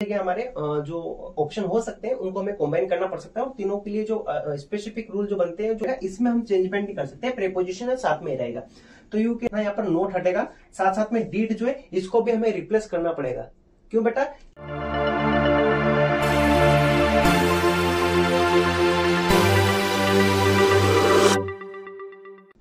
कि हमारे जो ऑप्शन हो सकते हैं उनको हमें कंबाइन करना पड़ सकता है और तीनों के लिए जो स्पेसिफिक रूल जो बनते हैं जो है इसमें हम चेंजमेंट नहीं कर सकते। प्रीपोजिशन साथ में ही रहेगा तो यू के यहाँ पर नोट हटेगा, साथ साथ में डीड जो है इसको भी हमें रिप्लेस करना पड़ेगा। क्यों बेटा?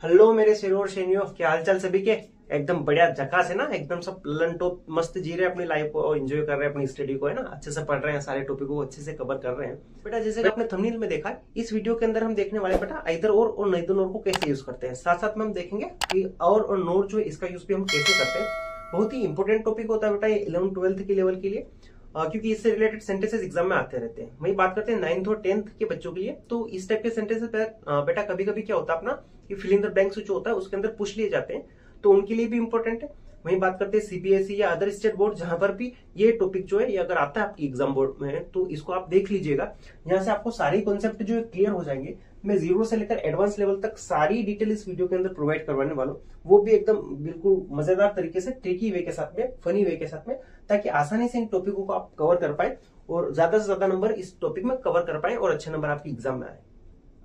हेलो मेरे शेरों और शेनियों, क्या हालचाल सभी के? एकदम बढ़िया झकास है ना, एकदम सब लन टॉप मस्त जी रहे हैं अपनी लाइफ को और एंजॉय कर रहे हैं अपनी स्टडी को, है ना। अच्छे से पढ़ रहे हैं, सारे टॉपिक को अच्छे से कवर कर रहे हैं। बेटा जैसे कि आपने थंबनेल में देखा, इस वीडियो के अंदर हम देखने वाले बेटा आइदर और नइदर और को कैसे यूज करते हैं। साथ साथ में हम देखेंगे कि और नोट जो है इसका यूज भी हम कैसे करते हैं। बहुत ही इंपॉर्टेंट टॉपिक होता है बेटा ये 11th-12th के लेवल के लिए, क्योंकि इससे रिलेटेड सेंटेंसेस एग्जाम में आते रहते हैं। वही बात करते हैं 9th और 10th के बच्चों के लिए, तो इस टाइप के सेंटेंसेस बेटा कभी कभी क्या होता है अपना कि फिल इन द ब्लैंक्स जो होता है उसके अंदर पूछ लिए जाते हैं, तो उनके लिए भी इंपॉर्टेंट है। वही बात करते हैं सीबीएसई या अदर स्टेट बोर्ड, जहां पर भी ये टॉपिक जो है ये अगर आता है आपकी एग्जाम बोर्ड में तो इसको आप देख लीजिएगा। यहाँ से आपको सारे कॉन्सेप्ट जो है क्लियर हो जाएंगे। मैं जीरो से लेकर एडवांस लेवल तक सारी डिटेल इस वीडियो के अंदर प्रोवाइड करवाने वाला हूँ, वो भी एकदम बिल्कुल मजेदार तरीके से, ट्रिकी वे के साथ में, फनी वे के साथ में, ताकि आसानी से इन टॉपिकों को आप कवर कर पाए और ज्यादा से ज्यादा नंबर इस टॉपिक में कवर कर पाए और अच्छे नंबर आपकी एग्जाम में आए।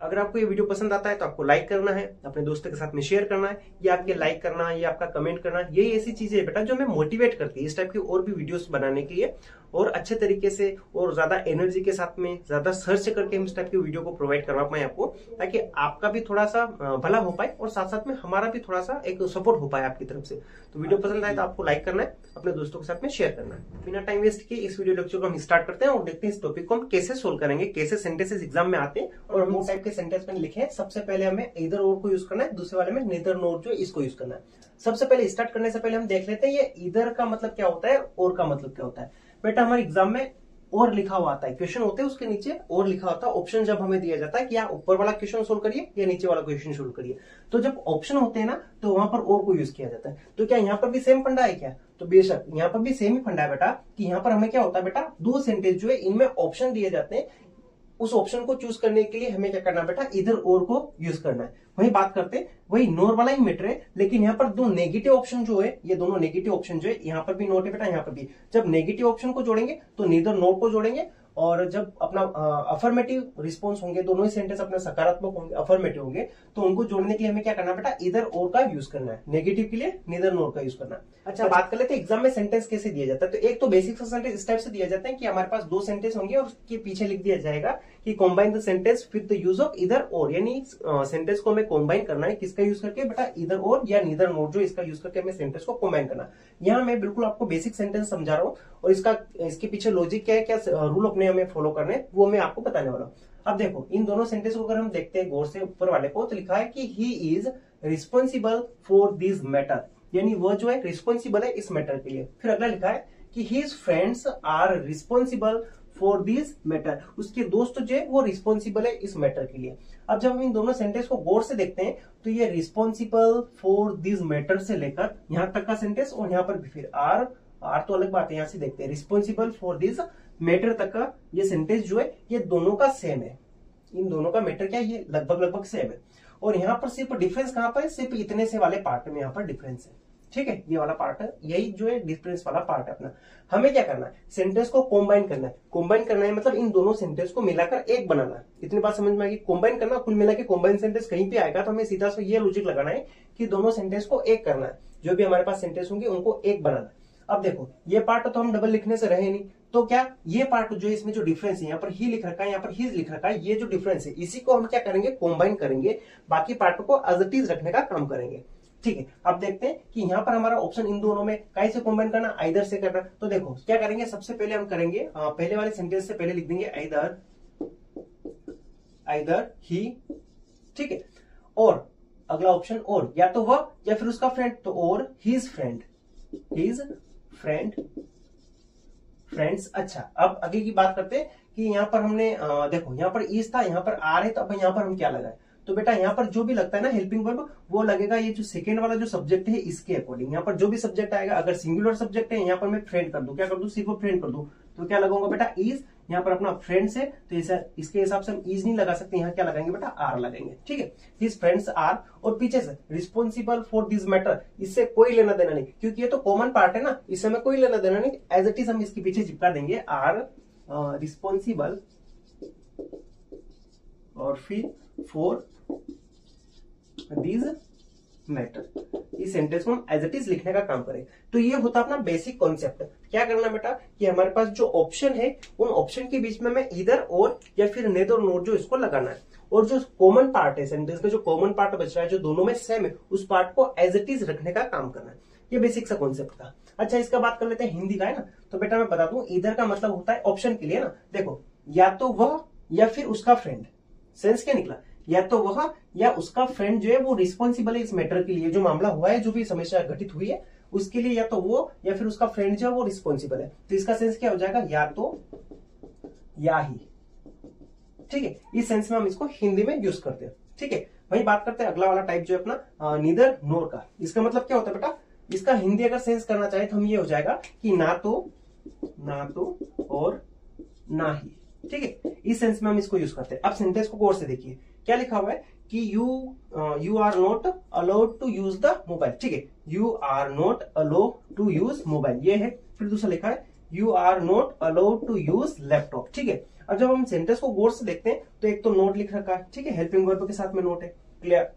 अगर आपको ये वीडियो पसंद आता है तो आपको लाइक करना है, अपने दोस्तों के साथ में शेयर करना है, या आपके लाइक करना है या आपका कमेंट करना है। यही ऐसी चीजें है बेटा जो हमें मोटिवेट करती है इस टाइप की और भी वीडियोस बनाने के लिए, और अच्छे तरीके से और ज्यादा एनर्जी के साथ में ज्यादा सर्च करके हम इस टाइप की वीडियो को प्रोवाइड करवा पाए आपको, ताकि आपका भी थोड़ा सा भला हो पाए और साथ साथ में हमारा भी थोड़ा सा एक सपोर्ट हो पाए आपकी तरफ से। तो वीडियो पसंद आए तो आपको लाइक करना है, अपने दोस्तों के साथ में शेयर करना है। बिना टाइम वेस्ट किए इस वीडियो लेक्चर को हम स्टार्ट करते हैं और देखते हैं इस टॉपिक को हम कैसे सोल्व करेंगे, कैसे सेंटेंसेस एग्जाम में आते हैं और हम टाइप के सेंटेंस में लिखे। सबसे पहले हमें इधर और को यूज करना है, दूसरे वाले में नेदर नोर जो इसको यूज करना है। सबसे पहले स्टार्ट करने से पहले हम देख लेते हैं ये इधर का मतलब क्या होता है और का मतलब क्या होता है। बेटा हमारे एग्जाम में और लिखा हुआ आता है, क्वेश्चन होते हैं उसके नीचे और लिखा होता है। ऑप्शन जब हमें दिया जाता है कि आप ऊपर वाला क्वेश्चन सोल्व करिए या नीचे वाला क्वेश्चन सोल्व करिए, तो जब ऑप्शन होते हैं ना तो वहां पर और को यूज किया जाता है। तो क्या यहाँ पर भी सेम फंडा है क्या? तो बेशक यहाँ पर भी सेम ही फंडा है बेटा, कि यहाँ पर हमें क्या होता है बेटा, दो सेंटेंस जो है इनमें ऑप्शन दिए जाते हैं। उस ऑप्शन को चूज करने के लिए हमें क्या करना बेटा, इधर और को यूज करना है। वही बात करते हैं, वही नोर वाला ही मैटर है, लेकिन यहाँ पर दो नेगेटिव ऑप्शन जो है, ये दोनों नेगेटिव ऑप्शन जो है, यहाँ पर भी नोट है बेटा, यहाँ पर भी। जब नेगेटिव ऑप्शन को जोड़ेंगे तो नीदर नोर को जोड़ेंगे, और जब अपना अफर्मेटिव रिस्पॉन्स होंगे, दोनों ही सेंटेंस अपने सकारात्मक होंगे, अफर्मेटिव होंगे, तो उनको जोड़ने के लिए हमें क्या करना बेटा, इधर और का यूज करना है। नेगेटिव के लिए नीदर नोर का यूज करना है। अच्छा बात कर लेते हैं एग्जाम में सेंटेंस कैसे दिया जाता है। तो एक तो बेसिक सेंटेंस इस टाइप से दिया जाता है कि हमारे पास दो सेंटेंस होंगे और उसके पीछे लिख दिया जाएगा कि combine the sentence with the use of इधर और, यानी सेंटेंस को हमें कॉम्बाइन करना है किसका यूज करके बेटा, इधर और या नीदर नोर जो इसका यूज करके हमें सेंटेंस को कॉम्बाइन करना। यहाँ मैं बिल्कुल आपको बेसिक सेंटेंस समझा रहा हूँ और इसके पीछे लॉजिक क्या है, क्या रूल अपने हमें फॉलो करने, वो मैं आपको बताने वाला हूँ। अब देखो इन दोनों सेंटेंस को अगर हम देखते हैं गौर से, ऊपर वाले को तो लिखा है कि he is responsible for this matter, यानी वो जो है रिस्पॉन्सिबल है इस मैटर के लिए। फिर अगला लिखा है कि his friends are responsible for this matter, उसके दोस्त जो है वो रिस्पॉन्सिबल है इस मैटर के लिए। अब जब हम इन दोनों सेंटेंस को गौर से देखते हैं तो ये रिस्पॉन्सिबल फॉर दिस मैटर से लेकर यहां तक का सेंटेंस, और यहाँ पर भी फिर आर तो अलग बात है, यहां से देखते हैं रिस्पॉन्सिबल फॉर दिस मैटर तक का ये सेंटेंस जो है ये दोनों का सेम है। इन दोनों का मैटर क्या है, ये लगभग सेम है। और यहाँ पर सिर्फ डिफरेंस कहां पर है, सिर्फ इतने से वाले पार्ट में यहाँ पर डिफरेंस है। ठीक है, ये वाला पार्ट है, यही जो है डिफरेंस वाला पार्ट है अपना। हमें क्या करना है, सेंटेंस को कॉम्बाइन करना है। कॉम्बाइन करना है मतलब इन दोनों सेंटेंस को मिलाकर एक बनाना है। इतनी बात समझ में आएगी। कॉम्बाइन करना, कुल मिला के कॉम्बाइन सेंटेंस कहीं पे आएगा तो हमें सीधा से ये लॉजिक लगाना है कि दोनों सेंटेंस को एक करना है। जो भी हमारे पास सेंटेंस होंगे उनको एक बनाना है। अब देखो ये पार्ट तो हम डबल लिखने से रहे नहीं, तो क्या ये पार्ट जो इसमें जो डिफरेंस है, यहाँ पर ही लिख रखा है, यहाँ पर हिज लिख रखा है, ये जो डिफरेंस है इसी को हम क्या करेंगे, कॉम्बाइन करेंगे। बाकी पार्ट को एज इट इज रखने का काम करेंगे। ठीक है, अब देखते हैं कि यहाँ पर हमारा ऑप्शन इन दोनों में कैसे कॉम्बाइन करना, आइदर से करना। तो देखो क्या करेंगे, सबसे पहले हम करेंगे पहले वाले सेंटेंस से पहले लिख देंगे आइदर ही। ठीक है, और अगला ऑप्शन और, या तो वह या फिर उसका फ्रेंड, तो और हिज फ्रेंड फ्रेंड्स। अच्छा अब आगे की बात करते हैं कि यहाँ पर हमने देखो यहाँ पर इज था, यहाँ पर आर है, तो अब यहाँ पर हम क्या लगाए, तो बेटा यहाँ पर जो भी लगता है ना हेल्पिंग वर्ब, वो लगेगा ये जो सेकेंड वाला जो सब्जेक्ट है इसके अकॉर्डिंग। यहाँ पर जो भी सब्जेक्ट आएगा, अगर सिंगुलर सब्जेक्ट है यहाँ पर मैं फ्रेंड कर दूं, क्या कर दूं, सिर्फ फ्रेंड कर दूं, तो क्या लगाऊंगा बेटा इज, यहाँ पर अपना फ्रेंड्स है तो इसके हिसाब से हम इज नहीं लगा सकते, यहाँ क्या लगाएंगे बेटा आर लगाएंगे, ठीक है। हिज फ्रेंड्स आर, और पीछे से रिस्पॉन्सिबल फॉर दिस मैटर, इससे कोई लेना देना नहीं क्योंकि ये तो कॉमन पार्ट है ना, इससे हमें कोई लेना देना नहीं, एज इट इज हम इसके पीछे चिपका देंगे आर रिस्पॉन्सिबल और फिर फॉर दिस मैटर। इस सेंटेंस को हम एज इट इज लिखने का काम करें। तो ये होता अपना बेसिक कॉन्सेप्ट। क्या करना बेटा कि हमारे पास जो ऑप्शन है उन ऑप्शन के बीच में हमें इधर और या फिर नेदर नोट जो इसको लगाना है, और जो कॉमन पार्ट है सेंटेंस का, जो कॉमन पार्ट बच रहा है जो दोनों में सेम है, उस पार्ट को एज इट इज रखने का काम करना है। ये बेसिक सा कॉन्सेप्ट था। अच्छा इसका बात कर लेते हैं हिंदी का, है ना। तो बेटा मैं बता दूं इधर का मतलब होता है ऑप्शन के लिए ना, देखो या तो वह या फिर उसका फ्रेंड। सेंस क्या निकला, या तो वह या उसका फ्रेंड जो है वो रिस्पॉन्सिबल है इस मैटर के लिए, जो मामला हुआ है, जो भी समस्या घटित हुई है उसके लिए या तो वो या फिर उसका फ्रेंड जो है वो रिस्पॉन्सिबल है। तो इसका सेंस क्या हो जाएगा, या तो या ही, ठीक है। इस सेंस में हम इसको हिंदी में यूज करते हैं, ठीक है। वही बात करते हैं अगला वाला टाइप जो है अपना नीदर नोर का। इसका मतलब क्या होता है बेटा, इसका हिंदी अगर सेंस करना चाहे तो हम ये हो जाएगा कि ना तो और ना ही, ठीक है। इस सेंस में हम इसको यूज करते हैं। अब सेंटेंस को गौर से देखिए, क्या लिखा हुआ है कि you are not allowed to use the mobile, ठीक है। You are not allowed to use mobile, ये है। फिर दूसरा लिखा है you are not allowed to use laptop, ठीक है। अब जब हम सेंटेंस को गौर से देखते हैं तो एक तो नोट लिख रखा है, ठीक है, हेल्पिंग वर्ब के साथ में नोट है, क्लियर।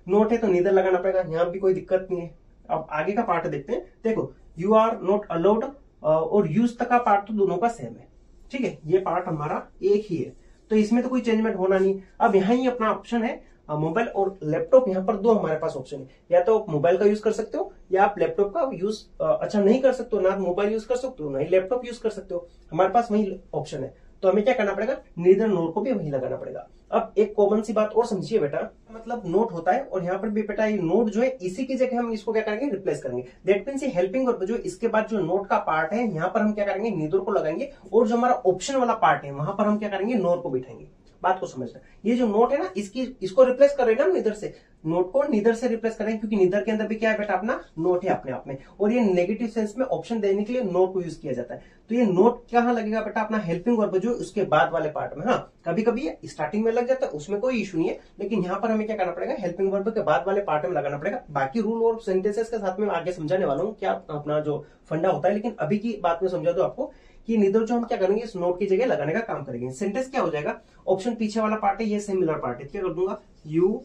नोट है तो नीदर लगाना पड़ेगा, यहाँ भी कोई दिक्कत नहीं है। अब आगे का पार्ट देखते हैं, देखो यू आर नॉट अलाउड और यूज तक का पार्ट तो दोनों का सेम है, ठीक है। ये पार्ट हमारा एक ही है, तो इसमें तो कोई चेंजमेंट होना नहीं। अब यहाँ ही अपना ऑप्शन है मोबाइल और लैपटॉप, यहाँ पर दो हमारे पास ऑप्शन है, या तो आप मोबाइल का यूज कर सकते हो या आप लैपटॉप का यूज अच्छा नहीं कर सकते हो, ना मोबाइल यूज कर सकते हो ना ही लैपटॉप यूज कर सकते हो, हमारे पास वही ऑप्शन है। तो हमें क्या करना पड़ेगा, नीदर नोट को भी वही लगाना पड़ेगा। अब एक कॉमन सी बात और समझिए बेटा, मतलब नोट होता है और यहाँ पर भी बेटा ये नोट जो है इसी की जगह हम इसको क्या करेंगे, रिप्लेस करेंगे। दैट मींस ये हेल्पिंग वर्ब जो इसके बाद जो नोट का पार्ट है यहाँ पर हम क्या करेंगे, नीदर को लगाएंगे, और जो हमारा ऑप्शन वाला पार्ट है वहां पर हम क्या करेंगे, नोट को बिठाएंगे। बात को समझना, ये जो नोट है ना इसको रिप्लेस कर रहे हैं ना नीदर से, नोट को नीदर से रिप्लेस करें, क्योंकि नीदर के अंदर भी क्या है बेटा अपना नोट है अपने आप में, और ये नेगेटिव सेंस में ऑप्शन देने के लिए नोट को यूज किया जाता है। तो ये नोट कहां लगेगा बेटा, अपना हेल्पिंग वर्ब जो उसके बाद वाले पार्ट में। हाँ कभी कभी स्टार्टिंग में लग जाता है, उसमें कोई इशू नहीं है, लेकिन यहाँ पर हमें क्या करना पड़ेगा, हेल्पिंग वर्ब के बाद वाले पार्ट में लगाना पड़ेगा। बाकी रूल और सेंटेंसेस के साथ में आगे समझाने वाला हूँ क्या अपना जो फंडा होता है, लेकिन अभी की बात में समझा दो आपको कि नीदर जो हम क्या करेंगे इस नोट की जगह लगाने का काम करेंगे। सेंटेंस क्या हो जाएगा, ऑप्शन पीछे वाला पार्ट है, ये सिमिलर पार्ट है, क्या कर दूंगा, you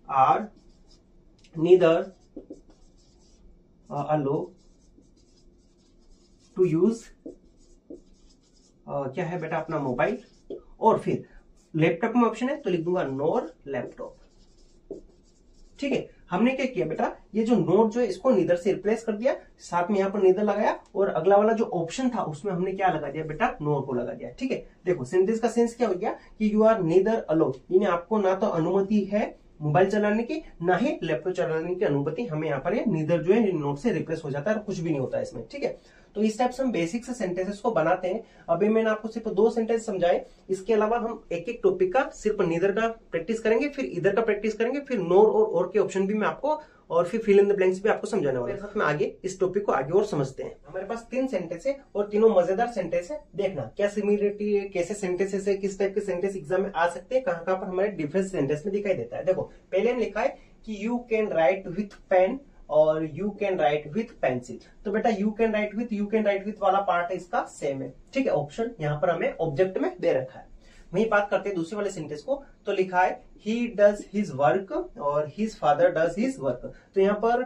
are neither allow to use क्या है बेटा अपना मोबाइल, और फिर लैपटॉप में ऑप्शन है तो लिख दूंगा नोर लैपटॉप, ठीक है। हमने क्या किया बेटा, ये जो नोट जो है इसको नीदर से रिप्लेस कर दिया, साथ में यहाँ पर नीदर लगाया, और अगला वाला जो ऑप्शन था उसमें हमने क्या लगा दिया बेटा, नोट को लगा दिया, ठीक है। देखो सेंटेंस का सेंस क्या हो गया कि यू आर नीदर अलाउड, यानी आपको ना तो अनुमति है मोबाइल चलाने की ना ही लैपटॉप चलाने की अनुमति। हमें यहाँ पर नीदर जो है नोट से रिप्लेस हो जाता है और कुछ भी नहीं होता है इसमें, ठीक है। तो इस टाइप से हम बेसिक से सेंटेंसेस को बनाते हैं। अभी मैंने आपको सिर्फ 2 सेंटेंस समझाए, इसके अलावा हम एक एक टॉपिक का सिर्फ नीदर का प्रैक्टिस करेंगे, फिर इधर का प्रैक्टिस करेंगे, फिर नोर और के ऑप्शन भी मैं आपको, और फिर फिल इन द ब्लैंक्स भी आपको समझाने वाला है। में आगे इस टॉपिक को आगे और समझते हैं। हमारे पास 3 सेंटेंस है और तीनों मजेदार सेंटेंस है। देखना क्या सिमिलरिटी है, कैसे सेंटेंसेस है, किस टाइप के सेंटेंस एग्जाम में आ सकते हैं, कहां पर हमारे डिफरेंस सेंटेंस में दिखाई देता है। देखो पहले हम लिखा है कि you can write with pen और you can write with pencil. तो बेटा यू कैन राइट विथ वाला पार्ट है इसका सेम है, ठीक है। ऑप्शन यहाँ पर हमें ऑब्जेक्ट में दे रखा है। वही बात करते हैं दूसरे वाले सेंटेंस को, तो लिखा है ही डज हिज वर्क और his father does his work. तो यहाँ पर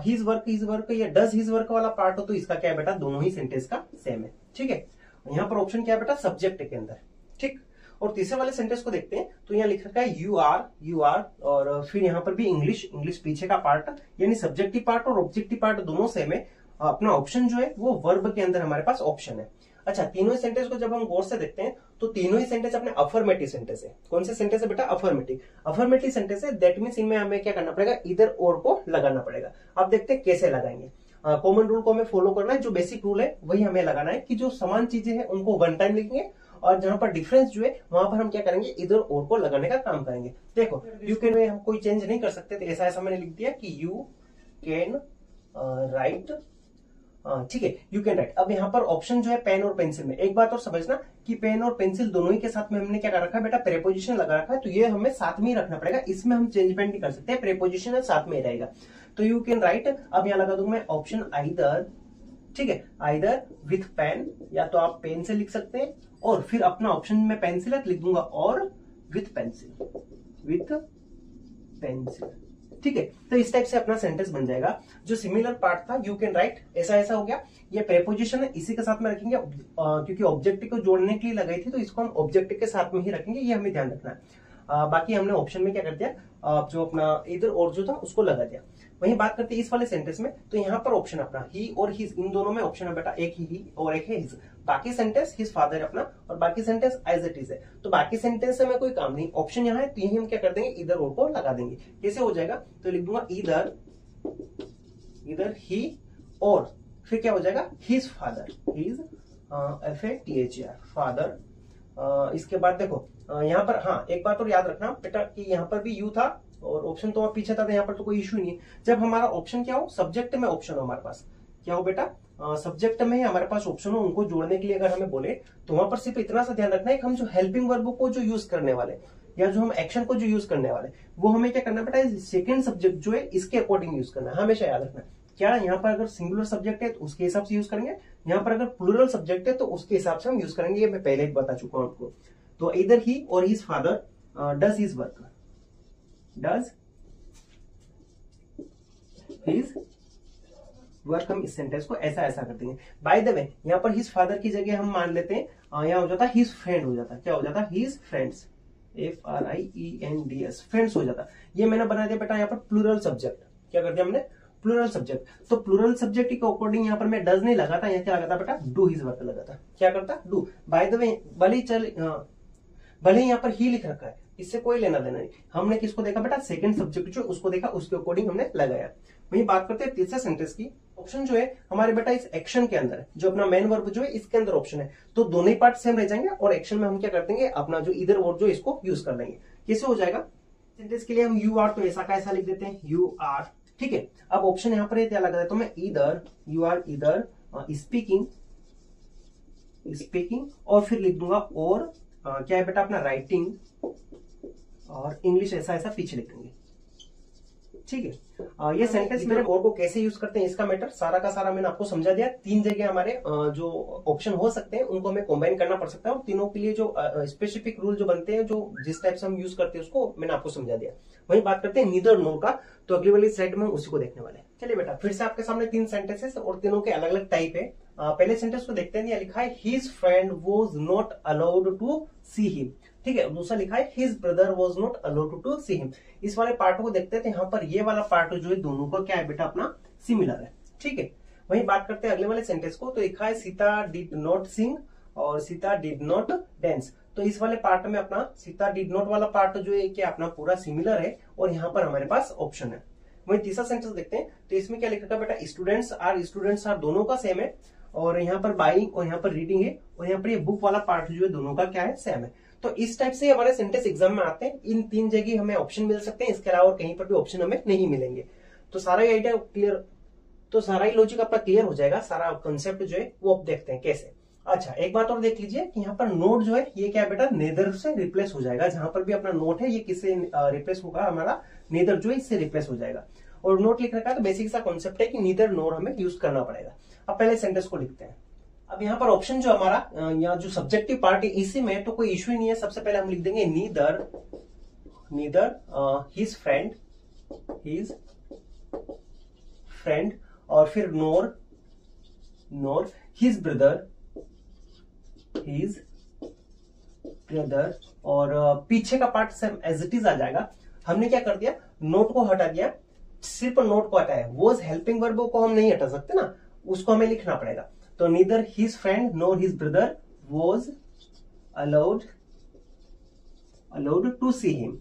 हिज वर्क या डज हिज वर्क वाला पार्ट हो तो इसका क्या है बेटा, दोनों ही सेंटेंस का सेम है, ठीक है। यहाँ पर ऑप्शन क्या है बेटा, सब्जेक्ट के अंदर, ठीक। और तीसरे वाले सेंटेंस को देखते हैं, तो यहाँ लिख रखा है यू आर, और फिर यहाँ पर भी इंग्लिश पीछे का पार्ट, यानी सब्जेक्टिव पार्ट और ऑब्जेक्टिव पार्ट दोनों सेम है। अपना ऑप्शन जो है वो वर्ब के अंदर हमारे पास ऑप्शन है। अच्छा तीनों ही सेंटेंस को जब हम गौर से देखते हैं तो तीनों ही सेंटेंस अपने अफर्मेटिव सेंटेंस है। कौन से सेंटेंस है बेटा, अफर्मेटिव सेंटेंस है। दैट मींस इनमें हमें क्या करना पड़ेगा, इधर और को लगाना पड़ेगा। अब देखते हैं कैसे लगाएंगे। कॉमन रूल को हमें फॉलो करना है, जो बेसिक रूल है वही हमें लगाना है कि जो समान चीजें हैं उनको वन टाइम लिखेंगे, और जहां पर डिफरेंस जो है वहां पर हम क्या करेंगे, इधर और को लगाने का काम करेंगे। देखो यू कैन में हम कोई चेंज नहीं कर सकते, तो ऐसा मैंने लिख दिया कि यू कैन राइट ठीक है, यू कैन राइट। अब यहाँ पर ऑप्शन जो है पेन और पेंसिल में, एक बात और समझना कि पेन और पेंसिल दोनों ही के साथ में हमने क्या कर रखा है बेटा, प्रेपोजिशन लगा रखा है, तो ये हमें साथ में ही रखना पड़ेगा, इसमें हम चेंजमेंट नहीं कर सकते, प्रेपोजिशन है साथ में ही रहेगा। तो यू कैन राइट, अब यहाँ लगा दूंगा मैं ऑप्शन आइदर, ठीक है, आइदर विथ पेन, या तो आप पेन से लिख सकते हैं, और फिर अपना ऑप्शन में पेंसिल है तो लिख दूंगा और विथ पेंसिल, विथ पेंसिल, ठीक है। तो इस टाइप से अपना सेंटेंस बन जाएगा। जो सिमिलर पार्ट था यू कैन राइट, ऐसा ऐसा हो गया। ये प्रेपोजिशन है, इसी के साथ में रखेंगे, क्योंकि ऑब्जेक्टिव को जोड़ने के लिए लगाई थी तो इसको हम ऑब्जेक्टिव के साथ में ही रखेंगे, ये हमें ध्यान रखना है। बाकी हमने ऑप्शन में क्या कर दिया, जो अपना इधर और जो था उसको लगा दिया। वहीं बात करते हैं इस वाले सेंटेंस में, तो यहाँ पर ऑप्शन अपना ही और हिज, इन दोनों में ऑप्शन है बेटा, एक ही और एक है हिज। बाकी सेंटेंस हिज फादर अपना, और बाकी सेंटेंस एज इट इज है। तो बाकी सेंटेंस से हमें कोई काम नहीं, ऑप्शन यहाँ है तो यही हम क्या कर देंगे, इधर और को लगा देंगे। कैसे हो जाएगा, तो लिख दूंगा इधर, इधर ही, और फिर क्या हो जाएगा, his father, his FATHER father. इसके बाद देखो यहाँ पर, हाँ एक बात और याद रखना बेटा कि यहाँ पर भी यू था और ऑप्शन तो पीछे था, तो यहाँ पर तो कोई इश्यू नहीं है। जब हमारा ऑप्शन क्या हो, सब्जेक्ट में ऑप्शन हो हमारे पास, क्या हो बेटा, सब्जेक्ट में ही हमारे पास ऑप्शन हो, उनको जोड़ने के लिए अगर हमें बोले तो वहां पर सिर्फ इतना सा ध्यान रखना है कि हम जो हेल्पिंग वर्ब को जो यूज करने वाले, या जो हम एक्शन को जो यूज करने वाले, वो हमें क्या करना बेटा, सेकेंड सब्जेक्ट जो है इसके अकॉर्डिंग यूज करना है, हमेशा याद रखना। क्या यहाँ पर अगर सिंगुलर सब्जेक्ट है तो उसके हिसाब से यूज करेंगे, यहाँ पर अगर प्लूरल सब्जेक्ट है तो उसके हिसाब से हम यूज करेंगे, ये मैं पहले ही बता चुका हूं आपको। तो इधर ही और his father does his work, does his work, हम इस सेंटेंस को ऐसा ऐसा कर देंगे। बाय द वे यहाँ पर हिज फादर की जगह हम मान लेते हैं, यहाँ हो जाता है हिज फ्रेंड हो जाता है, क्या हो जाता है, हिज फ्रेंड्स, FRIENDS, फ्रेंड्स हो जाता। ये मैंने बना दिया बेटा यहाँ पर प्लूरल सब्जेक्ट, क्या कर दिया हमने, प्लूरल सब्जेक्ट। तो प्लूरल सब्जेक्ट के अकॉर्डिंग यहाँ पर मैं डज नहीं लगा था, यहाँ क्या लगा था बेटा, डू हिज वर्क लगा था, क्या करता, डू। बाय द वे भले यहाँ पर ही लिख रखा है, इससे कोई लेना देना नहीं, हमने किसको देखा बेटा, सेकंड सब्जेक्ट जो उसको देखा, उसके अकॉर्डिंग हमने लगाया। वही बात करते हैं तीसरे सेंटेंस की। ऑप्शन जो है हमारे बेटा इस एक्शन के अंदर है, जो अपना मेन वर्ब जो है इसके अंदर ऑप्शन है, तो दोनों ही पार्ट सेम रह जाएंगे, और एक्शन में हम क्या कर देंगे, अपना जो इधर और जो इसको यूज कर लेंगे। कैसे हो जाएगा, सेंटेंस के लिए हम यू आर तो ऐसा का ऐसा लिख देते हैं, यू आर, ठीक है। अब ऑप्शन यहाँ पर क्या लगा देता हूं मैं, इधर, यू आर इधर स्पीकिंग, स्पीकिंग, और फिर लिख दूंगा और क्या है बेटा अपना राइटिंग, और इंग्लिश ऐसा ऐसा पीछे लिख देंगे, ठीक है। ये सेंटेंस मेरे और को कैसे यूज करते हैं इसका मैटर सारा का सारा मैंने आपको समझा दिया। तीन जगह हमारे जो ऑप्शन हो सकते हैं उनको हमें कंबाइन करना पड़ सकता है, और तीनों के लिए जो स्पेसिफिक रूल जो बनते हैं, जो जिस टाइप से हम यूज करते हैं उसको मैंने आपको समझा दिया। वही बात करते हैं नीदर नोर का, तो अगली वाली स्लाइड में उसी को देखने वाले हैं। चलिए बेटा फिर से आपके सामने तीन सेंटेंसेस और तीनों के अलग अलग टाइप है। पहले सेंटेंस को देखते हैं, लिखा है his friend was not allowed to see him, ठीक है। दूसरा लिखा है his brother was not allowed to see him. इस वाले पार्ट को देखते हैं, तो यहाँ पर ये वाला पार्ट जो है दोनों का क्या है बेटा अपना सिमिलर है, ठीक है। वही बात करते हैं अगले वाले सेंटेंस को, तो लिखा है सीता डिड नॉट सिंग और सीता डिड नॉट डांस। तो इस वाले पार्ट में अपना सीता डिड नॉट वाला पार्ट जो है क्या अपना पूरा सिमिलर है, और यहाँ पर हमारे पास ऑप्शन है। वही तीसरा सेंटेंस देखते हैं, तो इसमें क्या लिखा है बेटा, स्टूडेंट्स आर दोनों का सेम है, और यहाँ पर बाइंग और यहाँ पर रीडिंग है, और यहाँ पर ये बुक वाला पार्ट जो है दोनों का क्या है, सेम है। तो इस टाइप से हमारे सेंटेंस एग्जाम में आते हैं। इन तीन जगह हमें ऑप्शन मिल सकते हैं, इसके अलावा कहीं पर भी ऑप्शन हमें नहीं मिलेंगे। तो सारा ही आइडिया क्लियर, तो सारा ही लॉजिक आपका क्लियर हो जाएगा, सारा कंसेप्ट जो है वो आप देखते हैं कैसे। अच्छा एक बात और देख लीजिए कि यहाँ पर नोट जो है ये क्या है बेटा, नेदर से रिप्लेस हो जाएगा। जहां पर भी अपना नोट है ये किससे रिप्लेस होगा, हमारा नेदर जो है इससे रिप्लेस हो जाएगा। और नोट लिख रखा है तो बेसिक सा कॉन्सेप्ट है कि नीदर नोर हमें यूज करना पड़ेगा। अब पहले सेंटेंस को लिखते हैं। अब यहाँ पर ऑप्शन जो हमारा यहाँ जो सब्जेक्टिव पार्ट है इसी में तो कोई इश्यू नहीं है। सबसे पहले हम लिख देंगे नीदर हिज फ्रेंड, और फिर नोर हिज ब्रदर, और पीछे का part same as it is आ जाएगा। हमने क्या कर दिया, नोट को हटा दिया, सिर्फ नोट को हटाया, वॉज हेल्पिंग वर्ब को हम नहीं हटा सकते ना, उसको हमें लिखना पड़ेगा। तो neither his friend nor his brother was allowed to see him,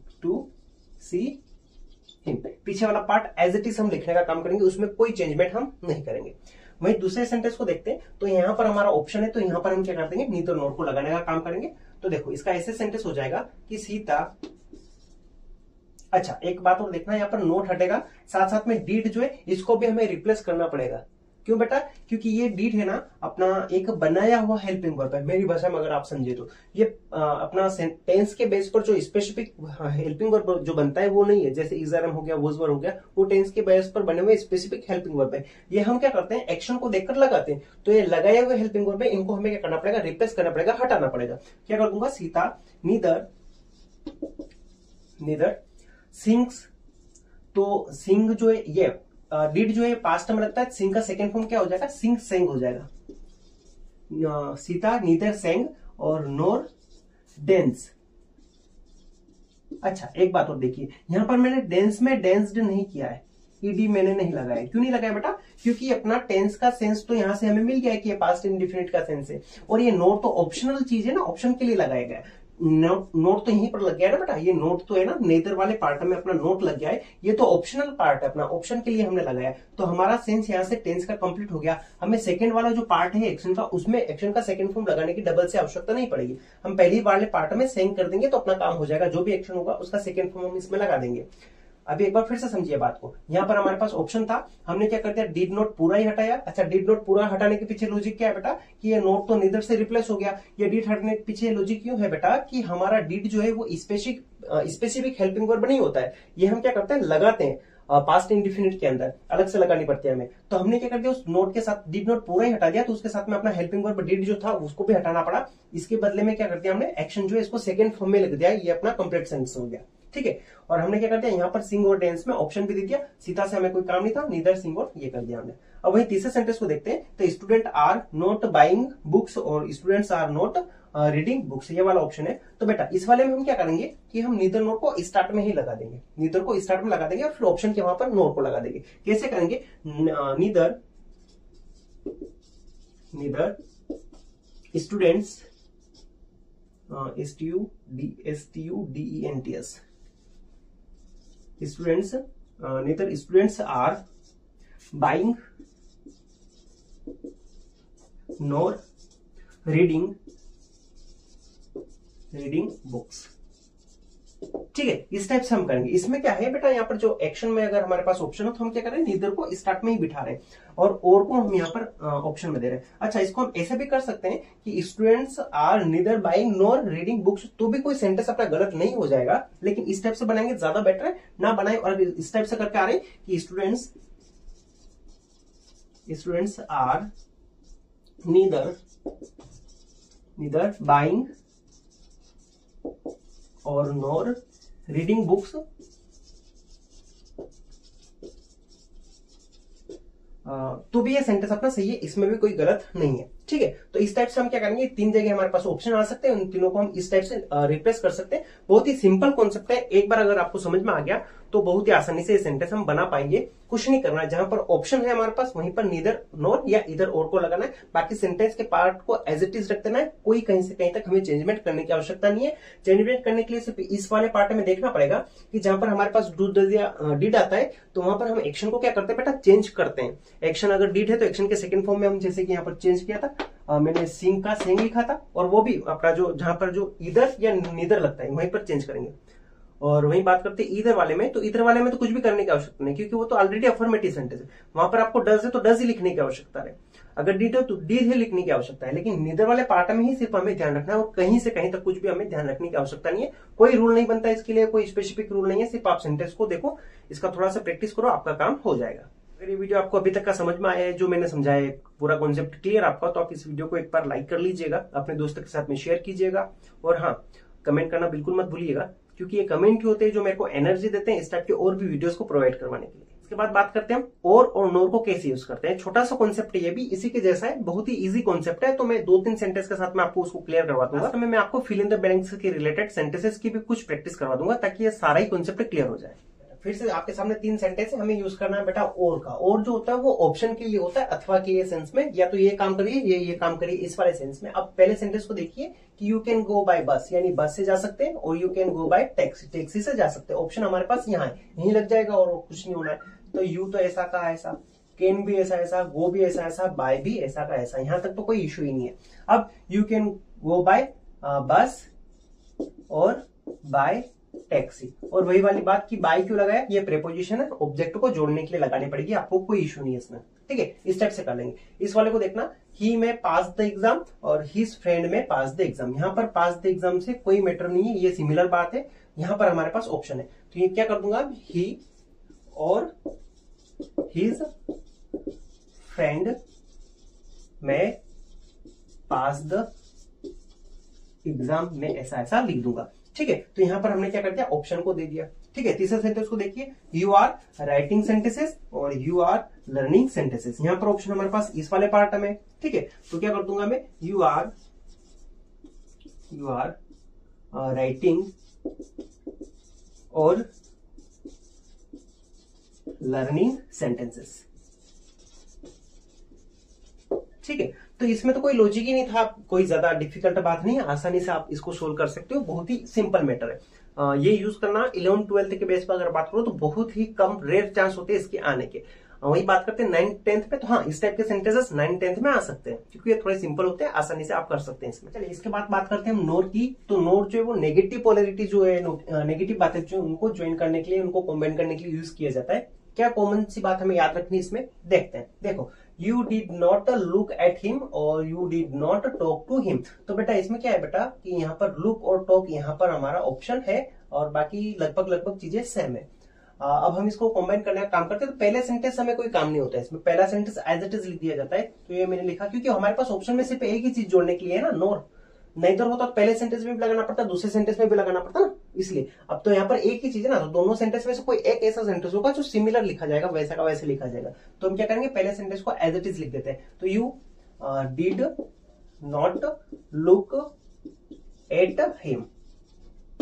पीछे वाला पार्ट एज इट इज हम लिखने का काम करेंगे, उसमें कोई चेंजमेंट हम नहीं करेंगे। वहीं दूसरे सेंटेंस को देखते हैं, तो यहां पर हमारा ऑप्शन है, तो यहां पर हम क्या कर देंगे, नीदर नोर को लगाने का काम करेंगे। तो देखो इसका ऐसे सेंटेंस हो जाएगा कि सीता, अच्छा एक बात और देखना, यहाँ पर नोट हटेगा, साथ साथ में डीड जो है इसको भी हमें रिप्लेस करना पड़ेगा। क्यों बेटा? क्योंकि ये डीड है ना अपना एक बनाया हुआ हेल्पिंग वर्ब है। मेरी भाषा में अगर आप समझे तो ये अपना टेंस के बेस पर जो स्पेसिफिक हेल्पिंग वर्ब जो बनता है वो नहीं है। जैसे इज आर एम हो गया, वॉज वर हो गया, वो टेंस के बेस पर बने हुए स्पेसिफिक हेल्पिंग वर्ब है। ये हम क्या करते हैं, एक्शन को देखकर लगाते हैं। तो ये लगाए हुए हेल्पिंग वर्ब है, इनको हमें क्या करना पड़ेगा, रिप्लेस करना पड़ेगा, हटाना पड़ेगा। क्या कर दूंगा, सीता नीदर सिंग्स। तो सिंग जो है ये डिड जो है पास्ट में लगता है, सिंग का सेकेंड फॉर्म क्या हो जाएगा, सिंग सेंग हो जाएगा। सीता नीदर सेंग और नोर डेंस। अच्छा एक बात और देखिए, यहां पर मैंने डेंस में डेंस्ड नहीं किया है, ईडी मैंने नहीं लगाया। क्यों नहीं लगाया बेटा? क्योंकि अपना टेंस का सेंस तो यहां से हमें मिल गया है कि ये पास्ट इंडिफिनिट का सेंस है, और ये नोट तो ऑप्शनल चीज है ना, ऑप्शन के लिए लगाया गया है। नोट तो यहीं पर लग गया है ना बेटा, ये नोट तो है ना, नेदर वाले पार्ट में अपना नोट लग गया है, ये तो ऑप्शनल पार्ट है अपना, ऑप्शन के लिए हमने लगाया। तो हमारा सेंस यहाँ से टेंस का कंप्लीट हो गया। हमें सेकंड वाला जो पार्ट है एक्शन का, उसमें एक्शन का सेकंड फॉर्म लगाने की डबल से आवश्यकता नहीं पड़ेगी। हम पहली वाले पार्ट में सेंग कर देंगे तो अपना काम हो जाएगा। जो भी एक्शन होगा उसका सेकंड फॉर्म हम इसमें लगा देंगे। अभी एक बार फिर से समझिए बात को। यहाँ पर हमारे पास ऑप्शन था, हमने क्या कर दिया, डिड नॉट पूरा ही हटाया। अच्छा डिड नॉट पूरा हटाने के पीछे लॉजिक क्या है बेटा, कि ये नोट तो नीदर से रिप्लेस हो गया। ये डिड हटाने के पीछे लॉजिक क्यों है बेटा, कि हमारा डिड जो है वो स्पेसिफिक हेल्पिंग वर्ब नहीं होता है। ये हम क्या करते हैं, लगाते हैं पास्ट इंडिफिनिट के अंदर, अलग से लगानी पड़ती है हमें। तो हमने क्या कर दिया, उस नोट के साथ डिड नॉट पूरा ही हटा दिया, तो उसके साथ में अपना हेल्पिंग वर्ब डिड जो था उसको भी हटाना पड़ा। इसके बदले में क्या कर दिया हमने, एक्शन जो है इसको सेकंड फॉर्म में लिख दिया, ये अपना कंप्लीट सेंटेंस हो गया। ठीक है, और हमने क्या कर दिया, यहाँ पर सिंग और डेंस में ऑप्शन भी दे दिया। सीता से हमें कोई काम नहीं था, नीदर सिंग और ये कर दिया हमने। अब वही तीसरे सेंटेंस को देखते हैं। तो student are not buying books और students are not reading books, ये वाला ऑप्शन है। तो बेटा इस वाले में हम क्या करेंगे कि हम नीदर नोट को स्टार्ट में ही लगा देंगे, नीदर को स्टार्ट में लगा देंगे और फिर ऑप्शन के वहां पर नोट को लगा देंगे। कैसे करेंगे, neither students STUDENTS students, neither students are buying nor reading books. ठीक है, इस टाइप से हम करेंगे। इसमें क्या है बेटा, यहाँ पर जो एक्शन में अगर हमारे पास ऑप्शन हो तो हम क्या करें, नीदर को स्टार्ट में ही बिठा रहे हैं और को हम यहाँ पर ऑप्शन में दे रहे हैं। अच्छा इसको हम ऐसे भी कर सकते हैं कि students are neither buying nor reading books, तो भी कोई सेंटेंस अपना गलत नहीं हो जाएगा, लेकिन इस टाइप से बनाएंगे ज्यादा बेटर है, ना बनाए। और इस टाइप से करके आ रहे हैं कि स्टूडेंट्स आर नीदर बाइंग और नॉर रीडिंग बुक्स, तो भी ये सेंटेंस अपना सही है, इसमें भी कोई गलत नहीं है। ठीक है, तो इस टाइप से हम क्या करेंगे, तीन जगह हमारे पास ऑप्शन आ सकते हैं, उन तीनों को हम इस टाइप से रिप्लेस कर सकते हैं। बहुत ही सिंपल कॉन्सेप्ट है, एक बार अगर आपको समझ में आ गया तो बहुत ही आसानी से ये सेंटेंस हम बना पाएंगे। कुछ नहीं करना है, जहां पर ऑप्शन है हमारे पास वहीं पर नीदर नॉर या इधर और को लगाना है, बाकी सेंटेंस के पार्ट को एज इट इज रख देना है। कोई कहीं से कहीं तक हमें चेंजमेंट करने की आवश्यकता नहीं है। चेंजमेंट करने के लिए सिर्फ इस वाले पार्ट में देखना पड़ेगा कि जहां पर हमारे पास डू डज या डिड आता है, तो वहां पर हम एक्शन को क्या करते हैं बेटा, चेंज करते हैं। एक्शन अगर डिड है तो एक्शन के सेकंड फॉर्म में हम जैसे कि यहाँ पर चेंज किया था, मैंने सिंग का सेंग लिखा था, और वो भी अपना जो जहां पर जो इधर या नीदर लगता है वहीं पर चेंज करेंगे। और वही बात करते हैं इधर वाले में, तो इधर वाले में तो कुछ भी करने की आवश्यकता नहीं, क्योंकि वो तो ऑलरेडी अफर्मेटिव सेंटेंस है। वहां पर आपको डज है तो डज ही लिखने की आवश्यकता है, अगर डिड है तो डिड ही लिखने की आवश्यकता है। लेकिन नीदर वाले पार्ट में ही सिर्फ हमें ध्यान रखना है, और कहीं से कहीं तक कुछ भी हमें ध्यान रखने की आवश्यकता नहीं है। कोई रूल नहीं बनता इसके लिए, कोई स्पेसिफिक रूल नहीं है, सिर्फ आप सेंटेंस को देखो, इसका थोड़ा सा प्रैक्टिस करो, आपका काम हो जाएगा। अगर ये वीडियो आपको अभी तक का समझ में आया है, जो मैंने समझाया है, पूरा कॉन्सेप्ट क्लियर आपका, तो आप इस वीडियो को एक बार लाइक कर लीजिएगा, अपने दोस्तों के साथ में शेयर कीजिएगा, और हाँ कमेंट करना बिल्कुल मत भूलिएगा, क्योंकि ये कमेंट ही होते हैं जो मेरे को एनर्जी देते हैं इस टाइप के और भी वीडियोस को प्रोवाइड करवाने के लिए। इसके बाद बात करते हैं हम और नोर को कैसे यूज करते हैं। छोटा सा कॉन्सेप्ट है, ये भी इसी के जैसा है, बहुत ही इजी कॉन्सेप्ट है। तो मैं 2-3 सेंटेंस के साथ में आपको उसको क्लियर करवा दूंगा। तो मैं आपको फिल इन द ब्लैंक्स के रिलेटेड सेंटेंसेस की भी कुछ प्रैक्टिस करवा दूंगा, ताकि ये सारा ही कॉन्सेप्ट क्लियर हो जाए। फिर से आपके सामने 3 सेंटेंस है, हमें यूज करना है बेटा और का। और जो होता है वो ऑप्शन के लिए होता है, अथवा के सेंस में, या तो ये काम करिए ये काम करिए, इस वाले सेंस में। अब पहले सेंटेंस को देखिए कि यू कैन गो बाय बस, यानी बस से जा सकते हैं, और you can go bye taxi से जा सकते हैं। ऑप्शन हमारे पास यहाँ है, यहीं लग जाएगा और कुछ नहीं होना है। तो यू तो ऐसा का ऐसा, कैन भी ऐसा ऐसा, गो भी ऐसा ऐसा, बाय भी ऐसा का ऐसा, यहां तक तो कोई इश्यू ही नहीं है। अब यू कैन गो बाय बस और बाय टैक्सी। और वही वाली बात कि बाय क्यों लगाया, ये प्रेपोजिशन है, ऑब्जेक्ट को जोड़ने के लिए लगानी पड़ेगी, आपको कोई इशू नहीं है इसमें, ठीक है। इस टाइप से कर लेंगे। इस वाले को देखना, ही में पास द एग्जाम और हिज फ्रेंड में पास द एग्जाम। यहाँ पर पास द एग्जाम से कोई मैटर नहीं है, ये सिमिलर बात है। यहाँ पर हमारे पास ऑप्शन है, तो ये क्या कर दूंगा, ही और हिज फ्रेंड में पास द एग्जाम में ऐसा ऐसा लिख दूंगा, ठीक है। तो यहां पर हमने क्या कर दिया, ऑप्शन को दे दिया, ठीक है। तीसरे सेंटेंस को देखिए, यू आर राइटिंग सेंटेंसेस और यू आर लर्निंग सेंटेंसेस। यहां पर ऑप्शन हमारे पास इस वाले पार्ट में, ठीक है। तो क्या कर दूंगा मैं, यू आर राइटिंग और लर्निंग सेंटेंसेस, ठीक है। तो इसमें तो कोई लॉजिक ही नहीं था, कोई ज्यादा डिफिकल्ट बात नहीं है, आसानी से आप इसको सोल्व कर सकते हो, बहुत ही सिंपल मैटर है। ये यूज करना 11th-12th के बेस पर अगर बात करो तो बहुत ही कम, रेयर चांस होते हैं इसके आने के। वही बात करते हैं 9th-10th पे, तो हाँ इस टाइप के सेंटेंसेस 9th-10th में आ सकते हैं, क्योंकि ये थोड़े सिंपल होते हैं, आसानी से आप कर सकते हैं इसमें। चलिए इसके बाद बात करते हैं हम नोर की। तो नोर जो है वो नेगेटिव पोलैरिटी जो है, नेगेटिव बातें जो उनको ज्वाइन करने के लिए, उनको कॉम्बाइन करने के लिए यूज किया जाता है। क्या कॉमन सी बात हमें याद रखनी इसमें, देखते हैं। देखो, you did not look at him और you did not talk to him. तो बेटा इसमें क्या है बेटा कि यहाँ पर लुक और टॉक यहाँ पर हमारा ऑप्शन है और बाकी लगभग चीजें सेम है। अब हम इसको कंबाइन करने का काम करते हैं। तो पहले सेंटेंस हमें कोई काम नहीं होता है इसमें, पहला सेंटेंस एज इट इज लिख दिया जाता है। तो ये मैंने लिखा क्योंकि हमारे पास ऑप्शन में सिर्फ एक ही चीज जोड़ने के लिए है ना, नोर। नहीं तो होता तो पहले सेंटेंस में भी लगाना पड़ता, दूसरे सेंटेंस में भी लगाना पड़ता ना, इसलिए। अब तो यहाँ पर एक ही चीज है ना, तो दोनों सेंटेंस में से कोई एक ऐसा सेंटेंस होगा जो सिमिलर लिखा जाएगा, वैसा का वैसे लिखा जाएगा। तो हम क्या करेंगे, पहले सेंटेंस को एज इट इज लिख देते हैं। तो you did not look at him,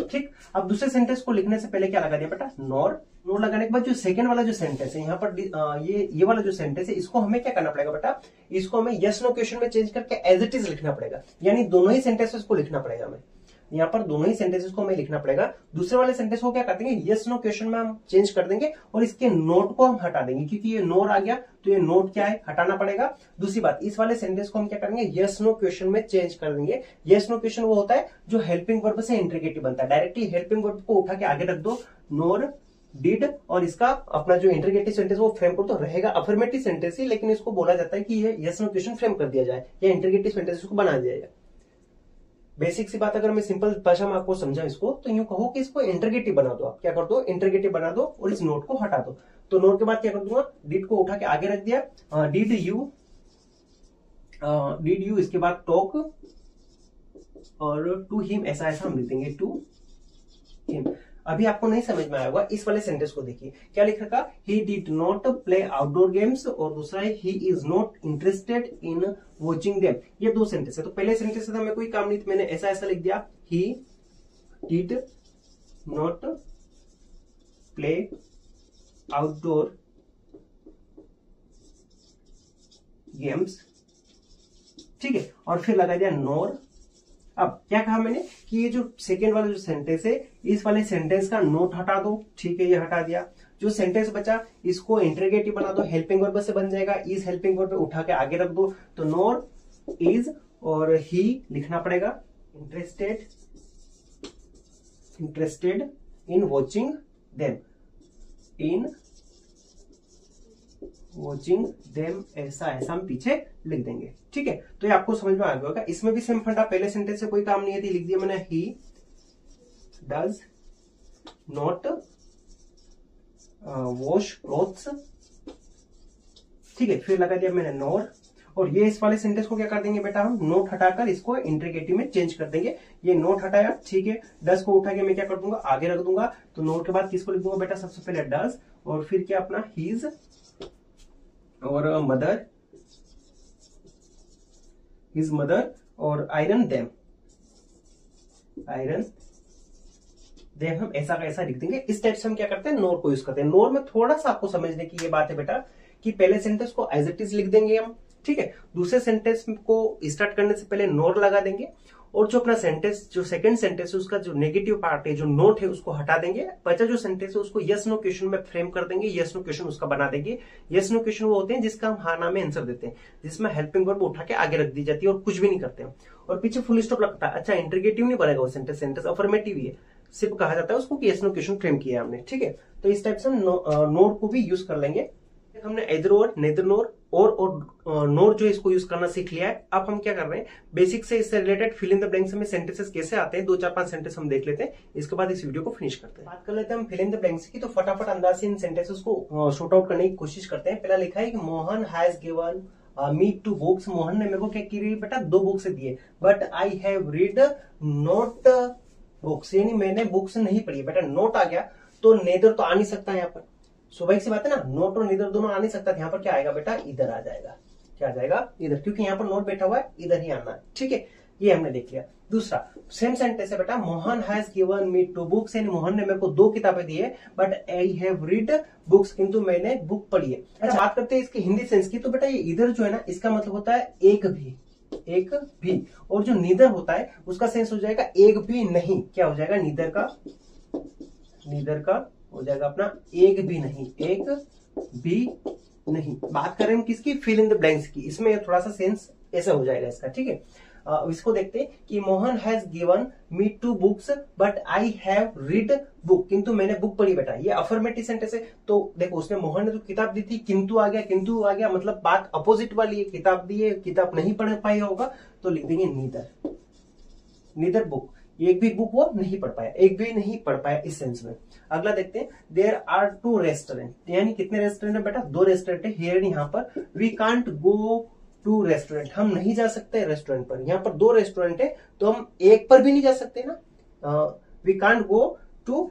ठीक। अब दूसरे सेंटेंस को लिखने से पहले क्या लगा दिया बेटा, नॉर। नोट लगाने के बाद जो सेकंड वाला जो सेंटेंस है यहाँ पर ये वाला जो सेंटेंस है, इसको हमें क्या करना पड़ेगा बेटा, इसको हमें यस नो क्वेश्चन में चेंज करके एज इट इज लिखना पड़ेगा। यानी दोनों ही सेंटेंसेस को लिखना पड़ेगा हमें, यहाँ पर दोनों ही सेंटेंसेस को हमें लिखना पड़ेगा। दूसरे वाले सेंटेंस को क्या कर देंगे, यस नो क्वेश्चन में हम चेंज कर देंगे और इसके नोट को हम हटा देंगे, क्योंकि ये नोर आ गया तो ये नोट क्या है, हटाना पड़ेगा। दूसरी बात, इस वाले सेंटेंस को हम क्या करेंगे, यस नो क्वेश्चन में चेंज कर देंगे। यस नो क्वेश्चन वो होता है जो हेल्पिंग वर्ब से इंट्रीगेटिव बनता है। डायरेक्टली हेल्पिंग वर्ब को उठा के आगे रख दो, नोर डिड, और इसका अपना जो इंटरगेटिव सेंटेंस वो फ्रेम कर तो रहेगा अफर्मेटिव सेंटेंस ही, लेकिन इसको बोला जाता है कि ये यस नो क्वेश्चन फ्रेम कर दिया जाए या इंटरगेटिव सेंटेंस को बना दिया जाए। बेसिक सी बात अगर मैं सिंपल भाषा में आपको समझाऊं इसको, तो यूं कहो कि इसको इंटरगेटिव बना दो। आप क्या कर दो, इंटरगेटिव बना दो और इस नोट को हटा दो। तो नोट के बाद क्या कर दूंगा, डिड को उठा के आगे रख दिया, डिड यू इसके बाद टॉक और टू हिम, ऐसा ऐसा हम लिख देंगे, टू हिम। अभी आपको नहीं समझ में आया होगा, इस वाले सेंटेंस को देखिए क्या लिख रखा, he did not play outdoor games और दूसरा है he is not interested in watching them. ये दो सेंटेंस है। तो पहले सेंटेंस से हमें कोई काम नहीं, मैंने ऐसा ऐसा लिख दिया, he did not play outdoor games, ठीक है। और फिर लगा दिया नोर। अब क्या कहा मैंने कि ये जो सेकेंड वाला जो सेंटेंस है, इस वाले सेंटेंस का नोट हटा दो, ठीक है, ये हटा दिया। जो सेंटेंस बचा इसको इंटरगेटिव बना दो, हेल्पिंग वर्ब से बन जाएगा, इस हेल्पिंग वर्ब पे उठा के आगे रख दो। तो नोर इज और ही लिखना पड़ेगा, interested in watching them, in watching them, ऐसा ऐसा हम पीछे लिख देंगे, ठीक है। तो ये आपको समझ में आ गया होगा। इसमें भी सेम फंडा, पहले सेंटेंस से कोई काम नहीं है, लिख दिया मैंने, he does not wash clothes, ठीक है। फिर लगा दिया मैंने नोर, और ये इस वाले सेंटेंस को क्या कर देंगे बेटा, हम नोट हटाकर इसको इंटरगेटिव में चेंज कर देंगे। ये नोट हटाया, ठीक है, डज को उठा के मैं क्या कर दूंगा, आगे रख दूंगा। तो नोट के बाद किसको लिख दूंगा बेटा, सबसे पहले डज और फिर क्या अपना हीज और मदर, हिज मदर और आयरन देम, हम ऐसा का ऐसा लिख देंगे। इस टाइप से हम क्या करते हैं, नोर को यूज करते हैं। नोर में थोड़ा सा आपको समझने की ये बात है बेटा कि पहले सेंटेंस को एज इट इज लिख देंगे हम, ठीक है। दूसरे सेंटेंस को स्टार्ट करने से पहले नोर लगा देंगे और जो अपना सेंटेंस, जो सेकंड सेंटेंस है उसका जो नेगेटिव पार्ट है, जो नोट है, उसको हटा देंगे। बचा जो सेंटेंस है उसको यस नो क्वेश्चन में फ्रेम कर देंगे, यस नो क्वेश्चन उसका बना देंगे। यस नो क्वेश्चन वो होते हैं जिसका हम हाँ ना में आंसर देते हैं, जिसमें हेल्पिंग वर्ब उठा के आगे रख दी जाती है और कुछ भी नहीं करते हैं और पीछे फुल स्टॉप लगता है। अच्छा, इंटरगेटिव नहीं बनेगा वो सेंटेंस, अफर्मेटिव ही है। सिर्फ कहा जाता है उसको कि नो क्वेश्चन फ्रेम किया हमने, ठीक है। तो इस टाइप से हम नोर को भी यूज कर लेंगे। हमने इधर और नेदर नोर और नोर जो इसको यूज करना सीख लिया है। अब हम क्या कर रहे हैं, बेसिक से इससे related fill in the blanks में सेंटेंसेस कैसे आते हैं, 2-4-5 सेंटेंस हम देख लेते हैं, इसके बाद इस वीडियो को फिनिश करते हैं। बात कर लेते हैं हम फिल इन द ब्लैंक्स की। तो फटाफट अंदाज से इन सेंटेंसेस को शॉर्ट आउट करने की कोशिश करते हैं। पहला लिखा है कि Mohan has given me 2 books. Mohan ने मेरे को क्या की बेटा 2 बुक्स दिए, but I have read not books, यानी मैंने बुक्स नहीं पढ़ी। बेटा नोट आ गया तो नेदर तो आ नहीं सकता यहाँ पर, स्वाभाविक सी बात है ना, नोट और नीदर दोनों आ नहीं सकता। यहाँ पर क्या आएगा बेटा, इधर आ जाएगा। क्या आ जाएगा, इधर, क्योंकि यहाँ पर नोट बैठा हुआ है, इधर ही आना है, ठीक है। ये हमने देख लिया। दूसरा सेम सेंटेंस है बेटा, Mohan has given me 2 books, यानी मोहन ने मेरे को 2 किताबें दी है, but I have read books, किंतु मैंने बुक पढ़ी है। अच्छा, बात करते हैं इसकी हिंदी सेंस की। तो बेटा ये इधर जो है ना, इसका मतलब होता है एक भी, और जो नीदर होता है उसका सेंस हो जाएगा एक भी नहीं। क्या हो जाएगा, नीदर का हो जाएगा अपना एक भी नहीं। बात करें हम किसकी, फिल इन द ब्लैंक्स की। इसमें थोड़ा सा सेंस ऐसा हो जाएगा इसका, ठीक है। इसको देखते हैं कि Mohan has given me 2 books but I have read book, किंतु मैंने बुक पढ़ी। बेटा ये अफर्मेटिव सेंटेंस है। तो देखो उसने, मोहन ने तो किताब दी थी, किंतु आ गया, मतलब बात अपोजिट वाली है। किताब दी है, किताब नहीं पढ़ पाया होगा, तो लिख देंगे नीदर बुक, एक भी बुक वो नहीं पढ़ पाया, एक भी नहीं पढ़ पाया इस सेंस में। अगला देखते हैं, देयर आर 2 रेस्टोरेंट, यानी कितने रेस्टोरेंट है बेटा, 2 रेस्टोरेंट है। हियर यहाँ पर we can't go to restaurant, हम नहीं जा सकते रेस्टोरेंट पर। यहाँ पर 2 रेस्टोरेंट है तो हम एक पर भी नहीं जा सकते ना। We can't go to,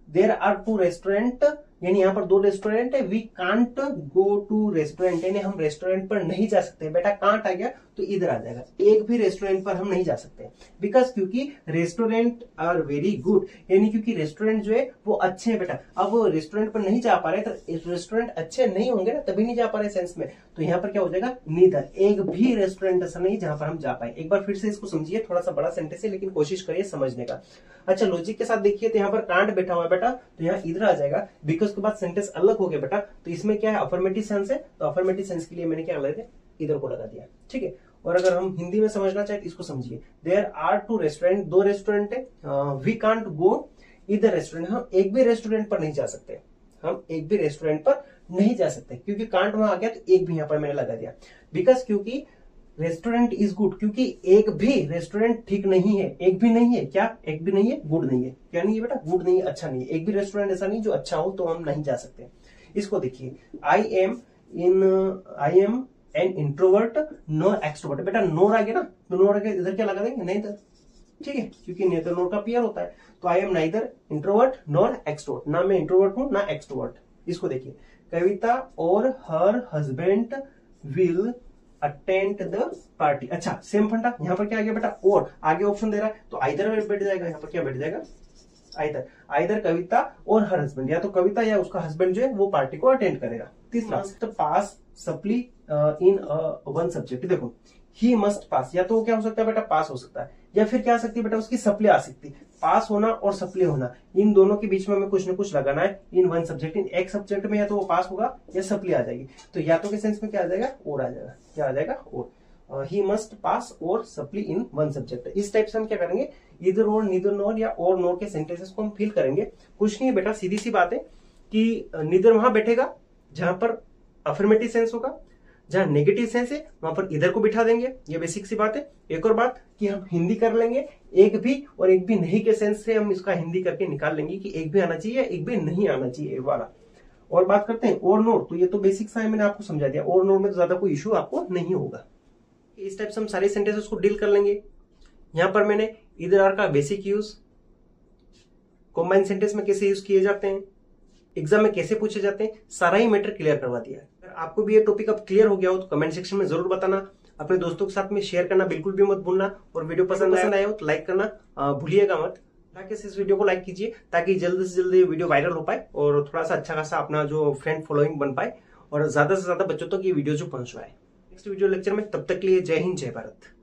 there are 2 restaurant, यानी यहाँ पर 2 रेस्टोरेंट है। We can't go to restaurant, यानी हम रेस्टोरेंट पर नहीं जा सकते। बेटा कांट आ गया तो इधर आ जाएगा, एक भी रेस्टोरेंट पर हम नहीं जा सकते। बिकॉज क्योंकि रेस्टोरेंट आर वेरी गुड, यानी क्योंकि रेस्टोरेंट जो है वो अच्छे हैं बेटा। अब वो रेस्टोरेंट पर नहीं जा पा रहे, तो रेस्टोरेंट अच्छे नहीं होंगे ना, तभी नहीं जा पा रहे सेंस में। तो यहाँ पर क्या हो जाएगा, नीदर, एक भी रेस्टोरेंट ऐसा नहीं जहां पर हम जा पाए। एक बार फिर से इसको समझिए, थोड़ा सा बड़ा सेंटेंस है लेकिन कोशिश करिए समझने का। अच्छा लॉजिक के साथ देखिए, तो यहाँ पर कांट बैठा हुआ है बेटा, तो यहाँ इधर आ जाएगा। बिकॉज के बाद सेंटेंस अलग हो गया बेटा, तो इसमें क्या है, अफर्मेटिव सेंस है, तो अफर्मेटिव सेंस के लिए मैंने क्या लगा दिया, इधर को लगा दिया, ठीक है। और अगर हम हिंदी में समझना चाहे तो इसको समझिए, देयर आर 2 रेस्टोरेंट, 2 रेस्टोरेंट है। वी कांट गो इधर रेस्टोरेंट, हम एक भी रेस्टोरेंट पर नहीं जा सकते, क्योंकि कांट वहां आ गया तो एक भी यहाँ पर मैंने लगा दिया। बिकॉज क्योंकि रेस्टोरेंट इज गुड, क्योंकि एक भी रेस्टोरेंट ठीक नहीं है, एक भी नहीं है। क्या, एक भी नहीं है, गुड नहीं है। क्या नहीं है बेटा, गुड नहीं है, अच्छा नहीं है। एक भी रेस्टोरेंट ऐसा नहीं जो अच्छा हो, तो हम नहीं जा सकते। इसको देखिए, I am an introvert NOR extrovert. बेटा नोर आ गया ना, तो नोर आगे इधर क्या लगा देंगे, नेदर, ठीक है, क्योंकि नेदर नोर का पेयर होता है। तो I am neither introvert NOR extrovert, ना मैं इंट्रोवर्ट हूं ना एक्सट्रोवर्ट। इसको देखिए, कविता और her husband will attend the party. अच्छा सेम फंडा, यहाँ पर क्या आ गया बेटा, और आगे ऑप्शन दे रहा है तो आइदर बैठ जाएगा। यहाँ पर क्या बैठ जाएगा, आइदर कविता और हर हस्बैंड, या तो कविता या उसका हस्बैंड जो है वो पार्टी को अटेंड करेगा। तीसरा, मस्ट पास सप्ली इन 1 सब्जेक्ट। देखो ही मस्ट पास, या तो वो क्या हो सकता है बेटा, पास हो सकता है, या फिर क्या आ सकती है बेटा, उसकी सप्ली आ सकती है। पास होना और सप्ली होना, इन दोनों के बीच में हमें कुछ न कुछ लगाना है। इन 1 सब्जेक्ट, इन एक सब्जेक्ट में या तो वो पास होगा या सप्ली आ जाएगी। तो या तो के सेंस में क्या आ जाएगा, और आ जाएगा। क्या आ जाएगा, और। ही मस्ट पास और सप्ली इन 1 सब्जेक्ट। इस टाइप से हम क्या करेंगे, इधर और, नीदर नोर या और नोर के सेंटेंसेस को हम फिल करेंगे। कुछ नहीं है बेटा, सीधी सी बात है कि नीदर वहां बैठेगा जहां पर अफर्मेटिव सेंस होगा, जहां नेगेटिव सेंस है वहां पर इधर को बिठा देंगे। ये बेसिक सी बात है। एक और बात कि हम हिंदी कर लेंगे, एक भी और एक भी नहीं के सेंस से हम इसका हिंदी करके निकाल लेंगे कि एक भी आना चाहिए, एक भी नहीं आना चाहिए वाला। और बात करते हैं और नोर, तो ये तो बेसिक सा है, मैंने आपको समझा दिया। और नोर में तो ज्यादा कोई इश्यू आपको नहीं होगा। इस टाइप से हम सारे सेंटेंसेस को डील कर लेंगे। यहां पर मैंने इधर आर का बेसिक यूज, कॉम्बाइन सेंटेंस में कैसे यूज किए जाते हैं, एग्जाम में कैसे पूछे जाते हैं, सारा ही मैटर क्लियर करवा दिया है। अगर आपको भी ये टॉपिक अब क्लियर हो गया हो तो कमेंट सेक्शन में जरूर बताना। अपने दोस्तों के साथ में शेयर करना बिल्कुल भी मत भूलना। और वीडियो पसंद आया हो तो लाइक करना भूलिएगा मत। ताकि इस वीडियो को लाइक कीजिए ताकि जल्द से जल्द ये वीडियो वायरल हो पाए और थोड़ा सा अच्छा खासा अपना जो फ्रेंड फॉलोइंग बन पाए और ज्यादा से ज्यादा बच्चों तक ये वीडियो जो पहुंच पाए। नेक्स्ट वीडियो लेक्चर में, तब तक के लिए जय हिंद जय भारत।